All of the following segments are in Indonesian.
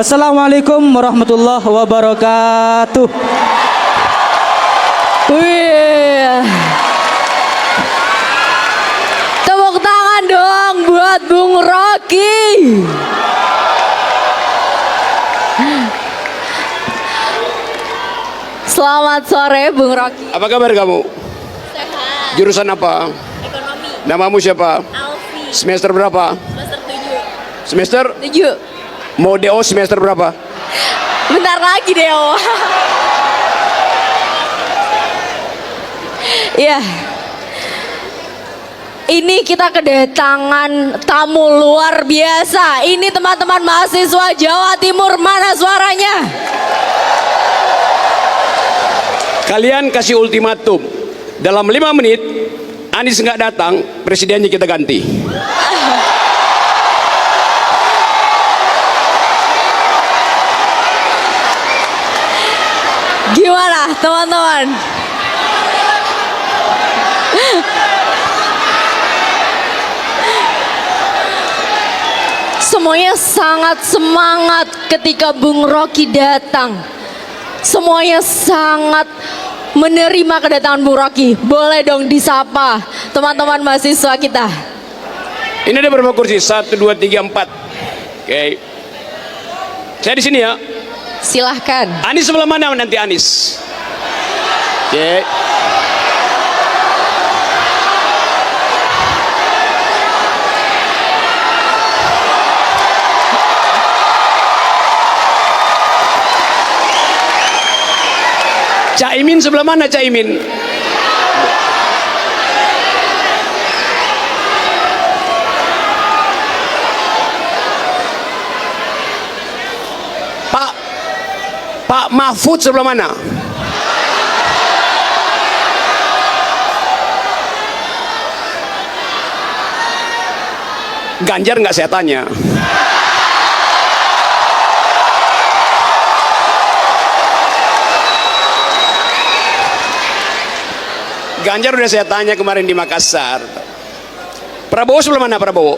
Assalamualaikum warahmatullahi wabarakatuh. Wih. Tepuk tangan dong buat Bung Rocky. Selamat sore Bung Rocky. Apa kabar kamu? Sehat. Jurusan apa? Ekonomi. Namamu siapa? Alfi. Semester berapa? Semester Semester? 7. Mau DO semester berapa? Bentar lagi Deo. Iya. Ini kita kedatangan tamu luar biasa. Ini teman-teman mahasiswa Jawa Timur, mana suaranya? Kalian kasih ultimatum. Dalam 5 menit Anies nggak datang, presidennya kita ganti. Gimana teman-teman? Semuanya sangat semangat ketika Bung Rocky datang. Semuanya sangat menerima kedatangan Bung Rocky. Boleh dong disapa teman-teman mahasiswa kita. Ini ada berapa kursi? 1, 2, 3, 4. Oke. Saya di sini ya. Silahkan. Anies sebelah mana nanti Anies? Oke. Caimin sebelah mana Caimin? Pak Mahfud sebelah mana? Ganjar nggak saya tanya. Ganjar udah saya tanya kemarin di Makassar. Prabowo sebelah mana Prabowo?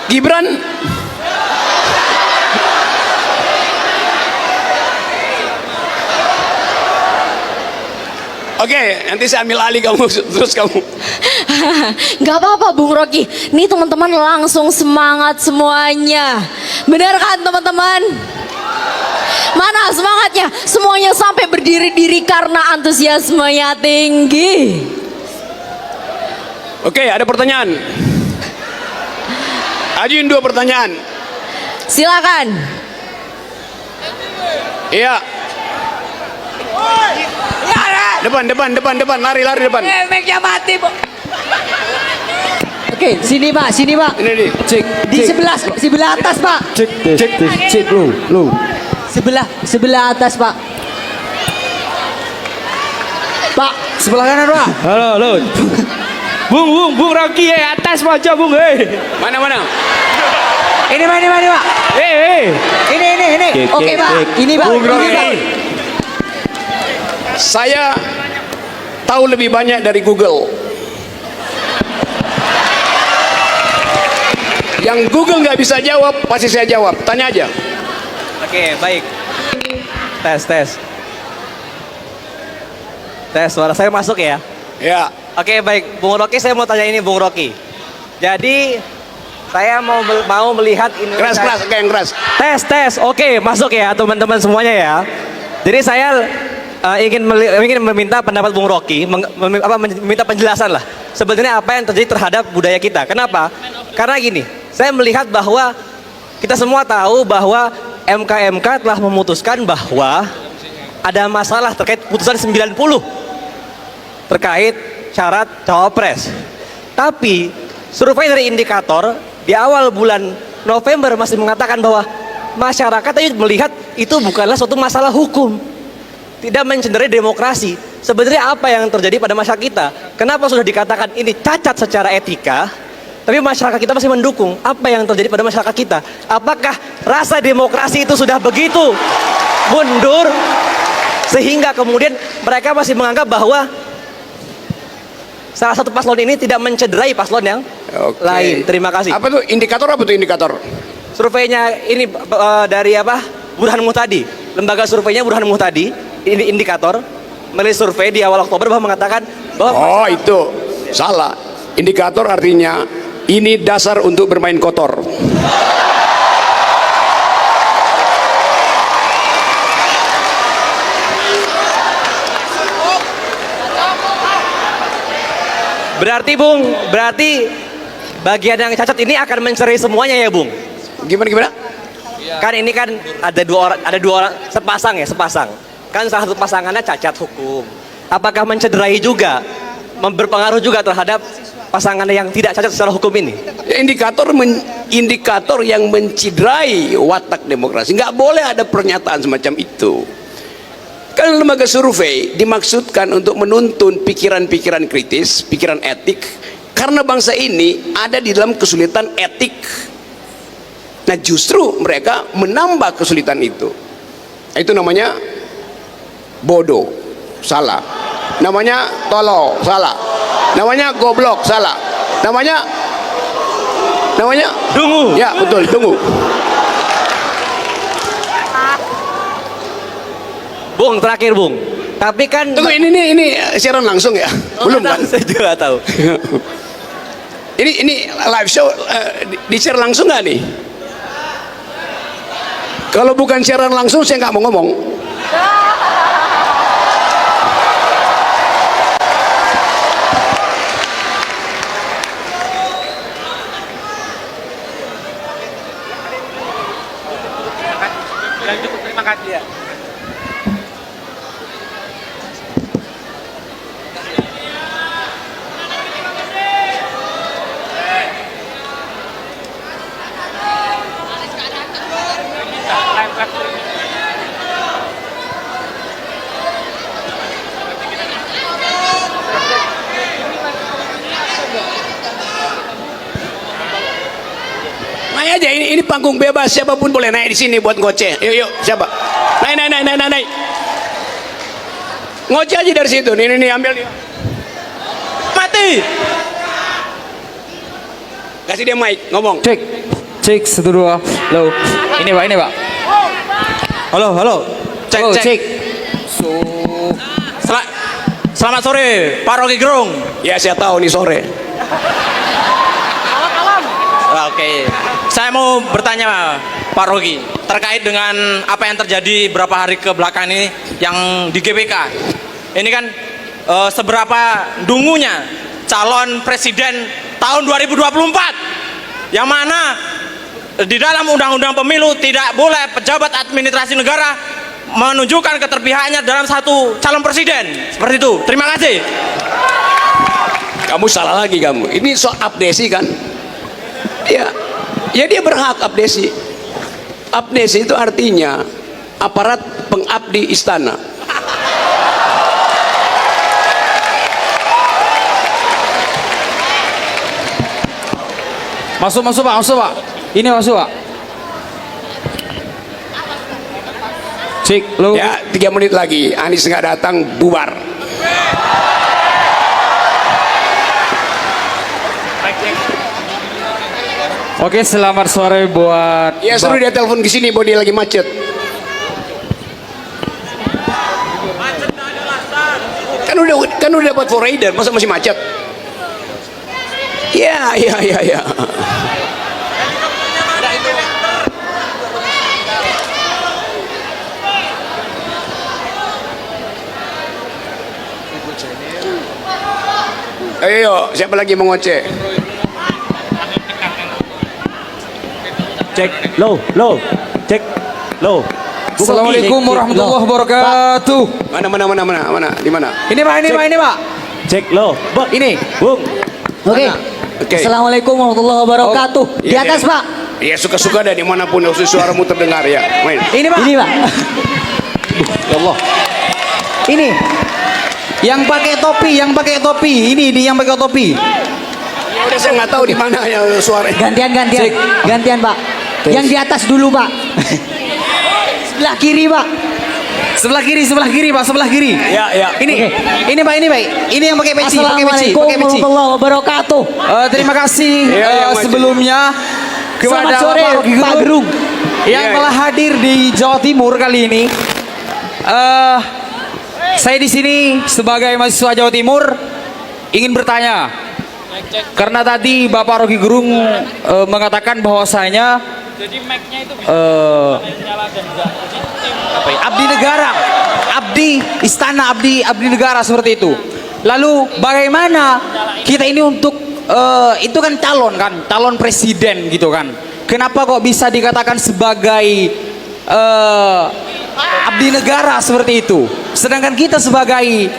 Gibran? Oke, nanti saya ambil alih kamu, terus kamu. Gak apa-apa Bung Rocky. Nih teman-teman langsung semangat semuanya. Benar kan teman-teman? Mana semangatnya? Semuanya sampai berdiri-diri karena antusiasmenya tinggi. Oke, ada pertanyaan. Ajuin 2 pertanyaan. Silakan. Iya. Depan, lari depan. Mic-nya mati, Bu. Oke, sini Pak, sini Pak. Ini nih. Cek. Di sebelah atas Pak. Cek lu. Sebelah atas Pak. Pak, sebelah kanan Pak. Halo. Bung Rocky atas aja Bung. Mana? Ini Pak. Ini. Oke Pak. Ini Pak. Bung Ini Rocky. Pak. Saya tahu lebih banyak dari Google. Yang Google nggak bisa jawab, pasti saya jawab. Tanya aja. Oke, baik. Tes. Suara saya masuk ya? Ya. Oke, baik. Bung Rocky, saya mau tanya ini, Bung Rocky. Jadi, saya mau melihat Indonesia. Keras, kayak yang keras. Tes. Oke, masuk ya, teman-teman semuanya ya. Jadi saya ingin meminta pendapat Bung Rocky, meminta penjelasan lah. Sebenarnya apa yang terjadi terhadap budaya kita? Kenapa? Karena gini, saya melihat bahwa kita semua tahu bahwa MK telah memutuskan bahwa ada masalah terkait putusan 90 terkait syarat cawapres. Tapi survei dari indikator di awal bulan November masih mengatakan bahwa masyarakat tadi melihat itu bukanlah suatu masalah hukum, tidak mencederai demokrasi. Sebenarnya apa yang terjadi pada masyarakat kita? Kenapa sudah dikatakan ini cacat secara etika, tapi masyarakat kita masih mendukung? Apa yang terjadi pada masyarakat kita? Apakah rasa demokrasi itu sudah begitu mundur sehingga kemudian mereka masih menganggap bahwa salah satu paslon ini tidak mencederai paslon yang Oke. lain. Terima kasih. Apa tuh indikator, apa tuh indikator? Surveinya ini dari apa? Burhan Muhtadi. Lembaga surveinya Burhan Muhtadi. Ini indikator merilis survei di awal Oktober bahwa mengatakan bahwa Oh itu salah. Indikator artinya ini dasar untuk bermain kotor. berarti Bung, berarti bagian yang cacat ini akan mencerai semuanya ya Bung? Gimana? Kan ini kan ada dua orang sepasang. Kan salah satu pasangannya cacat hukum. Apakah mencederai juga, berpengaruh juga terhadap pasangan yang tidak cacat secara hukum ini? Indikator yang menciderai watak demokrasi. Nggak boleh ada pernyataan semacam itu. Kan lembaga survei dimaksudkan untuk menuntun pikiran-pikiran kritis, pikiran etik, karena bangsa ini ada di dalam kesulitan etik. Nah justru mereka menambah kesulitan itu. Itu namanya bodoh, salah. Namanya tolol, salah. Namanya goblok, salah. Namanya Dungu. ya betul, dungu. Bung, terakhir Bung. Tapi kan Tunggu, ini siaran langsung ya? Belum kan? Saya juga nggak tahu. ini live show di share langsung nggak nih? Kalau bukan siaran langsung saya nggak mau ngomong. Terima kasih ya. Naik aja, ini panggung bebas, siapapun boleh naik di sini buat ngoceh. Yuk, siapa? Naik. Ngoceh aja dari situ. Nih, ambil dia. Mati. Kasih dia mic, ngomong. Cek 1 2. Halo. Ini Pak. Halo. Cek. Selamat sore, Pak Rocky Gerung. Ya, saya tahu nih sore. Oke. Saya mau bertanya Pak Rocky terkait dengan apa yang terjadi beberapa hari ke belakang ini yang di GBK. Ini kan seberapa dungunya calon presiden tahun 2024 yang mana di dalam undang-undang pemilu tidak boleh pejabat administrasi negara menunjukkan keterpihakannya dalam satu calon presiden. Seperti itu. Terima kasih. Kamu salah lagi kamu. Ini soal abdesi kan? Ya dia berhak abdesi. Abdesi itu artinya aparat pengabdi istana. Masuk Pak. Ini masuk Pak. Cek, lo. Ya 3 menit lagi Anies nggak datang, bubar. Oke, selamat sore buat Ya suruh dia telepon ke sini bahwa dia lagi macet. Kan udah dapat foreider, masa masih macet? Ya. Ayo, siapa lagi mau ngoceh? Cek, low. Assalamualaikum warahmatullahi wabarakatuh. Mana? Di mana? Ini Pak. Cek, low. Ini. Bung. Oke. Oke. Assalamualaikum warahmatullahi wabarakatuh. Di Iya, atas iya. Pak. Ya dimanapun dah dimanapun suaramu terdengar ya. Main. Ini Pak. Ya Allah. Ini. Yang pakai topi. Ini yang pakai topi. Ya udah saya nggak tahu di mana ya suaranya. Gantian Pak. Yang di atas dulu Pak. Sebelah kiri Pak. Sebelah kiri Pak, sebelah kiri. Ya, ya. Ini Pak, ini yang pakai peci, Assalamualaikum warahmatullahi wabarakatuh. Terima kasih Yang maju. sebelumnya kepada Selamat sore, Bapak Rocky Pak Gerung. yang Iya, telah hadir di Jawa Timur kali ini. Saya di sini sebagai mahasiswa Jawa Timur ingin bertanya, karena tadi Bapak Rocky Gerung mengatakan bahwasanya abdi negara, abdi istana, abdi negara seperti itu. Lalu bagaimana kita ini untuk itu kan calon presiden gitu kan? Kenapa kok bisa dikatakan sebagai abdi negara seperti itu? Sedangkan kita sebagai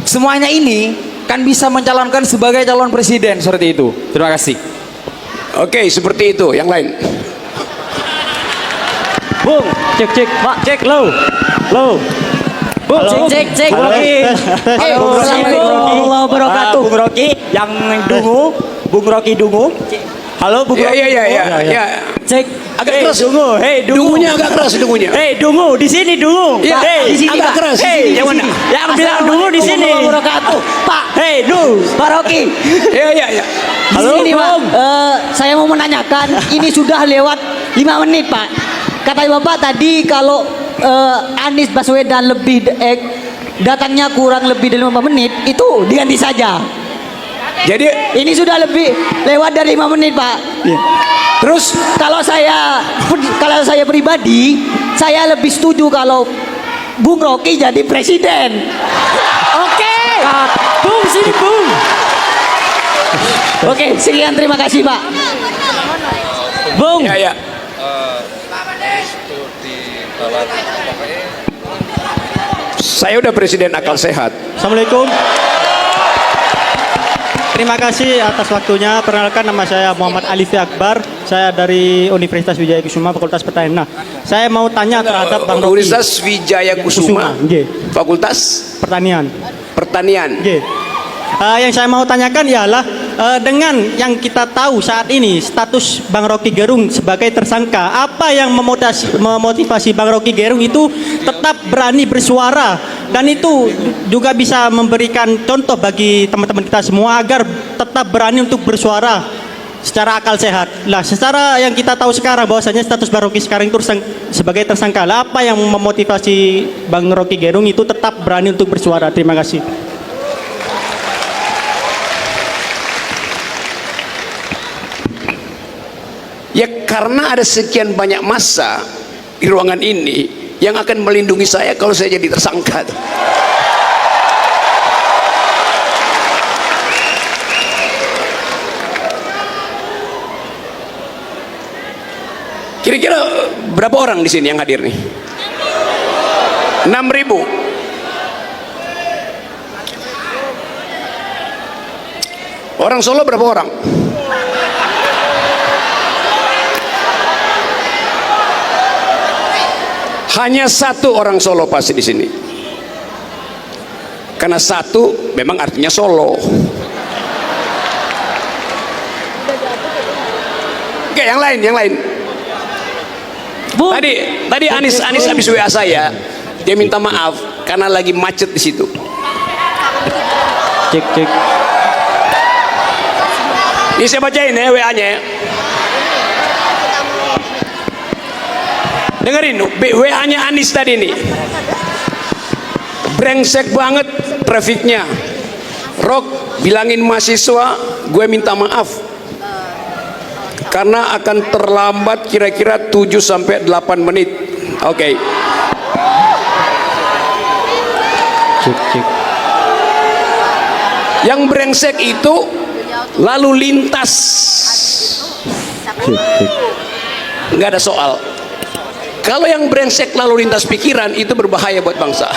semuanya ini kan bisa mencalonkan sebagai calon presiden seperti itu. Terima kasih. Oke, seperti itu. Yang lain. Bung, cek, Pak, cek, low. Bung, Cek. Bung Rocky. Assalamualaikum warahmatullahi wabarakatuh. Bung Rocky yang dungu, Bung Rocky dungu. Halo, Bung Ya, Rocky. ya. Cek. Agak Hey, keras. dungu, hey, dungu. Dungunya agak keras, dungunya. Hei, dungu, di sini dungu. Iya, Hey, di sini, agak Pak. keras, di Hey, sini, yang di mana? sini. Yang bilang dungu di sini. Assalamualaikum warahmatullahi wabarakatuh. Pak, Hei, du. Pak Rocky. Ya. Halo, Di sini, Pak. Bung. Saya mau menanyakan, ini sudah lewat 5 menit, Pak. Kata Bapak tadi kalau Anies Baswedan datangnya kurang lebih dari 5 menit, itu diganti saja. Jadi Ini sudah lebih lewat dari 5 menit, Pak. terus Kalau saya pribadi, saya lebih setuju kalau Bung Rocky jadi presiden. Oke. Bung, sini Bung. Oke, sekian, terima kasih, Pak. Bung. ya. Saya udah presiden akal sehat. Assalamualaikum. Terima kasih atas waktunya. Perkenalkan, nama saya Muhammad Alifi Akbar. Saya dari Universitas Wijaya Kusuma, Fakultas Pertanian. Nah, saya mau tanya terhadap Bang Rocky. Universitas Wijaya Kusuma, Nggih. Fakultas Pertanian. Pertanian. Oke. Yang saya mau tanyakan ialah dengan yang kita tahu saat ini status Bang Rocky Gerung sebagai tersangka, apa yang memotivasi Bang Rocky Gerung itu tetap berani bersuara, dan itu juga bisa memberikan contoh bagi teman-teman kita semua agar tetap berani untuk bersuara secara akal sehat. Lah, secara yang kita tahu sekarang bahwasanya status Bang Rocky sekarang itu sebagai tersangka. Lah, apa yang memotivasi Bang Rocky Gerung itu tetap berani untuk bersuara? Terima kasih. Ya karena ada sekian banyak massa di ruangan ini yang akan melindungi saya kalau saya jadi tersangka. Kira-kira berapa orang di sini yang hadir nih? 6.000. Orang Solo berapa orang? Hanya 1 orang Solo pasti di sini. Karena 1 memang artinya Solo. Oke, yang lain. Bung. Tadi Anies habis WA saya, dia minta maaf karena lagi macet di situ. Cek. Ini saya bacain ya WA-nya ya. Dengerin WA-nya Anies tadi nih. Brengsek banget trafiknya. Rock, bilangin mahasiswa gue minta maaf karena akan terlambat kira-kira 7 sampai 8 menit. Oke. Cek. Yang brengsek itu lalu lintas. Nggak ada soal. Kalau yang brengsek lalu lintas pikiran itu berbahaya buat bangsa.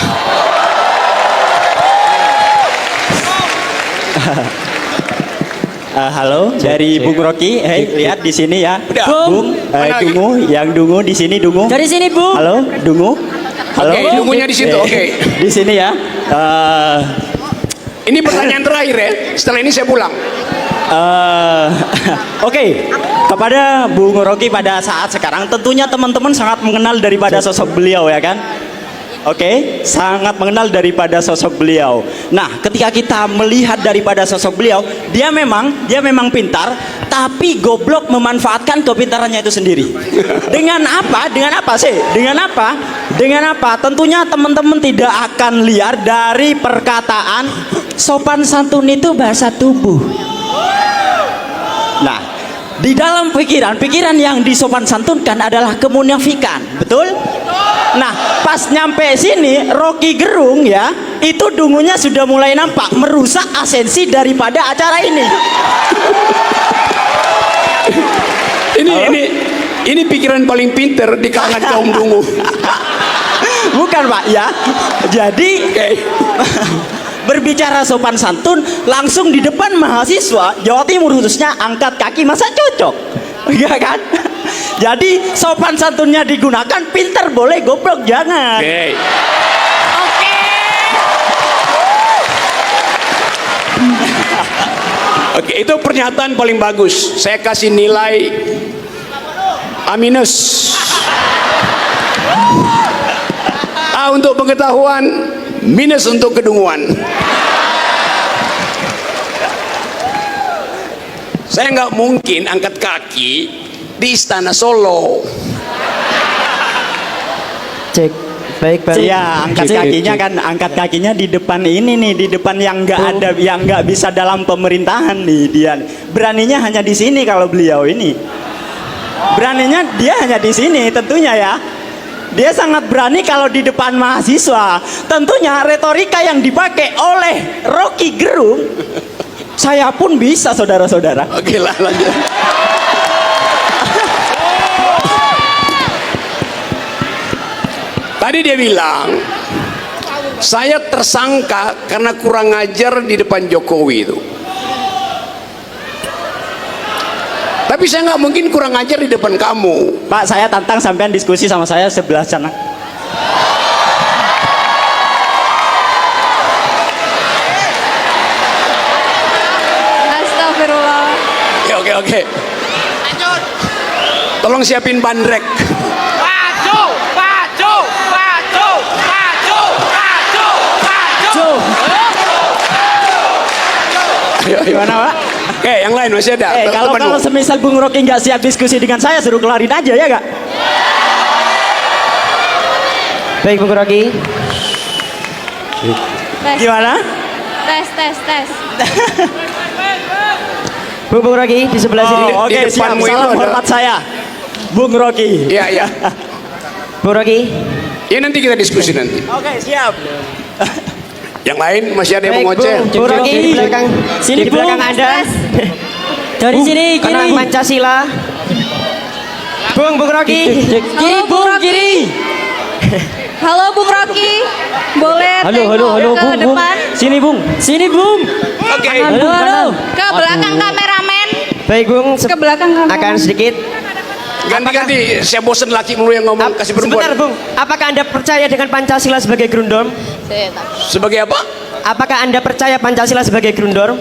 Halo, dari Bung Rocky. Lihat di sini ya. Udah. Bung, Mana lagi? Dungu, yang Dungu di sini Dungu. Dari sini, Bung. Halo, Dungu. Halo. Oke, Dungunya di situ. Oke. Di sini ya. Ini pertanyaan terakhir ya. Setelah ini saya pulang. Oke, kepada Bung Rocky pada saat sekarang tentunya teman-teman sangat mengenal daripada sosok beliau ya kan. Oke, sangat mengenal daripada sosok beliau. Nah, ketika kita melihat daripada sosok beliau, dia memang pintar, tapi goblok memanfaatkan kepintarannya itu sendiri. Dengan apa? Dengan apa sih? Dengan apa? Dengan apa? Tentunya teman-teman tidak akan liar dari perkataan sopan santun itu bahasa tubuh. Nah, di dalam pikiran yang disopan santunkan adalah kemunafikan, betul? Nah, pas nyampe sini Rocky Gerung ya, itu dungunya sudah mulai nampak merusak esensi daripada acara ini. Ini pikiran paling pinter di kalangan kaum dungu. Bukan Pak ya. Jadi berbicara sopan santun langsung di depan mahasiswa Jawa Timur khususnya angkat kaki, masa cocok? Enggak kan? Jadi sopan santunnya digunakan, pinter boleh, goblok jangan. Oke, itu pernyataan paling bagus. Saya kasih nilai A-. A untuk pengetahuan, minus untuk kedunguan. Saya nggak mungkin angkat kaki di Istana Solo. Cek. Baik, baik. Ya, angkat kakinya di depan ini nih, di depan yang nggak ada, yang nggak bisa dalam pemerintahan nih dia. Beraninya hanya di sini kalau beliau ini. Beraninya dia hanya di sini tentunya ya. Dia sangat berani kalau di depan mahasiswa. Tentunya retorika yang dipakai oleh Rocky Gerung, saya pun bisa, saudara-saudara. Oke lah, lanjut. Tadi dia bilang, saya tersangka karena kurang ajar di depan Jokowi itu. Tapi saya nggak mungkin kurang ajar di depan kamu. Pak, saya tantang sampean diskusi sama saya sebelah sana. Astagfirullah. Oke. Tolong siapin bandrek. Gimana Pak? Oke, yang lain masih ada. Kalau semisal Bung Rocky nggak siap diskusi dengan saya, suruh kelarin aja ya nggak? Baik, Bung Rocky. Gimana? Tes. Bung Rocky di sebelah sini. Oke, Di siap. depanmu itu Salam ada- hormat saya, Bung Rocky. Iya. Bung Rocky. Ya nanti kita diskusi nanti. Oke, siap. Yang lain masih ada yang Baik, mau ngoceh? Bung Rocky di belakang. Sini, di belakang Bung. Anda. Dari sini Kenang kiri. Pancasila. Bung Rocky. Kiri Bung, kiri. Halo Bung Rocky, boleh tengok ke depan? Sini Bung. Sini Bung. Oke. Halo. Ke belakang kameramen. Baik, Bung. Ke belakang kameramen. Akan sedikit. Ganti-ganti. Saya bosen laki mulu yang ngomong, kasih Sebentar, perempuan. Bung. Apakah Anda percaya dengan Pancasila sebagai grundorm? Sebagai apa? Apakah Anda percaya Pancasila sebagai grundorm?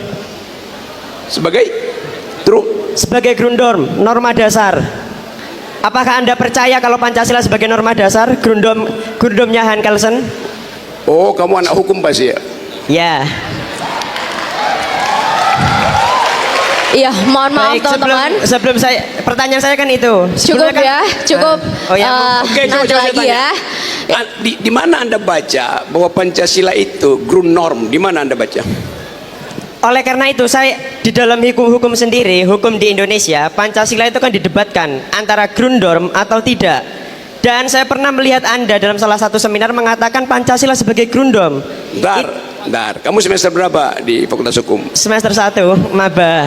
Sebagai true. Sebagai grundorm, norma dasar. Apakah Anda percaya kalau Pancasila sebagai norma dasar, grundormnya Han Kelsen? Oh, kamu anak hukum pasti ya? Ya. Iya, mohon maaf Baik, teman-teman. sebelum saya pertanyaan saya kan itu. Cukup Sebelumnya kan- ya, cukup. Oh ya, Oke, coba nanti saya lagi tanya. ya. Di mana Anda baca bahwa Pancasila itu grundnorm? Di mana Anda baca? oleh karena itu saya di dalam hukum sendiri, hukum di Indonesia, Pancasila itu kan didebatkan antara grundorm atau tidak. Dan saya pernah melihat Anda dalam salah satu seminar mengatakan Pancasila sebagai grundorm. Bentar. Kamu semester berapa di Fakultas Hukum? Semester 1, maba.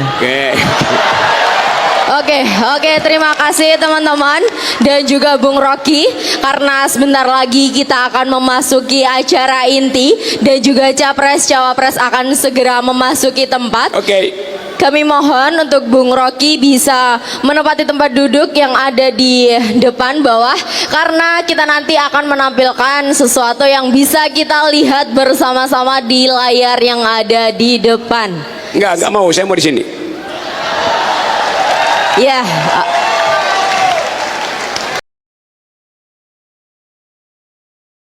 Oke. Oke, terima kasih teman-teman dan juga Bung Rocky, karena sebentar lagi kita akan memasuki acara inti dan juga capres cawapres akan segera memasuki tempat. Oke. Kami mohon untuk Bung Rocky bisa menempati tempat duduk yang ada di depan bawah, karena kita nanti akan menampilkan sesuatu yang bisa kita lihat bersama-sama di layar yang ada di depan. Enggak mau. Saya mau di sini. Ya,